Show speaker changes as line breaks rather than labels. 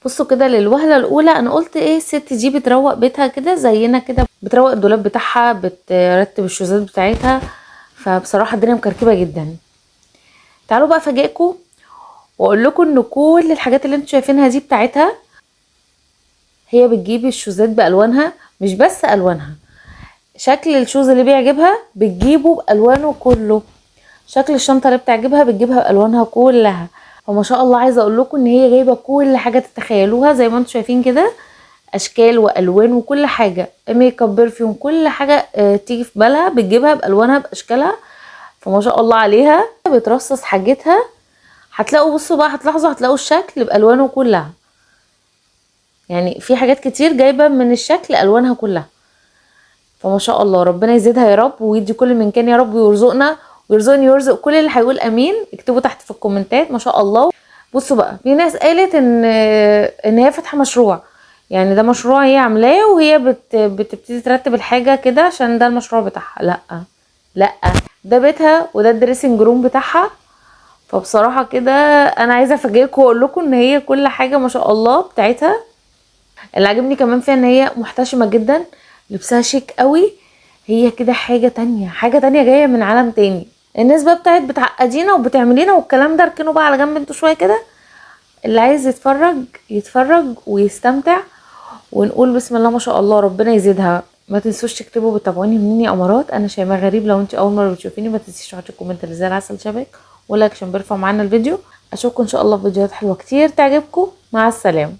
بصوا كده للوهله الاولى انا قلت ايه الست دي بتروق بيتها كده زينا كده، بتروق الدولاب بتاعها، بترتب الشوزات بتاعتها، فبصراحه الدنيا مكركبه جدا. تعالوا بقى افاجئكم واقول لكم ان كل الحاجات اللي انتوا شايفينها دي بتاعتها. هي بتجيب الشوزات بالوانها، مش بس الوانها، شكل الشوز اللي بيعجبها بتجيبه بالوانه كله، شكل الشنطه اللي بتعجبها بتجيبها بالوانها كلها. فما شاء الله عايزه اقول لكم ان هي جايبه كل حاجه تتخيلوها زي ما انتم شايفين كده، اشكال والوان وكل حاجه، ميك اب، برفيوم، كل حاجه تيجي في بالها بتجيبها بالوانها باشكالها. فما شاء الله عليها بترصص حاجتها. هتلاقوا بصوا بقى، هتلاحظوا هتلاقوا الشكل بالوانه كلها، يعني في حاجات كتير جايبه من الشكل الوانها كلها. فما شاء الله ربنا يزيدها يا رب ويدي كل من كان يا رب، ويرزقنا ويرزقني ويرزق كل اللي هيقول امين. اكتبوا تحت في الكومنتات ما شاء الله. بصوا بقى، في ناس قالت ان هي فاتحه مشروع، يعني ده مشروع هي عاملاه وهي بتبتدي ترتب الحاجه كده عشان ده المشروع بتاعها. لا لا، ده بيتها وده الدريسنج روم بتاعها. فبصراحه كده انا عايزه افاجئكم واقول لكم ان هي كل حاجه ما شاء الله بتاعتها. اللي عجبني كمان فيها ان هي محتشمه جدا، لبسها شيك قوي، هي كده حاجه تانية، حاجه تانية جايه من عالم تاني. الناس بقى بتاعت بتعقدينا وبتعملينا والكلام ده اركنوا بقى على جنب انتوا شويه كده. اللي عايز يتفرج يتفرج ويستمتع، ونقول بسم الله ما شاء الله ربنا يزيدها. ما تنسوش تكتبوا بتابعوني مني امارات، انا شيماء غريب. لو انت اول مره بتشوفيني ما تنسيش تحطي الكومنت اللي زي العسل شبك ولايك عشان بيرفع معانا الفيديو. اشوفكم ان شاء الله في فيديوهات حلوه كتير تعجبكم. مع السلامه.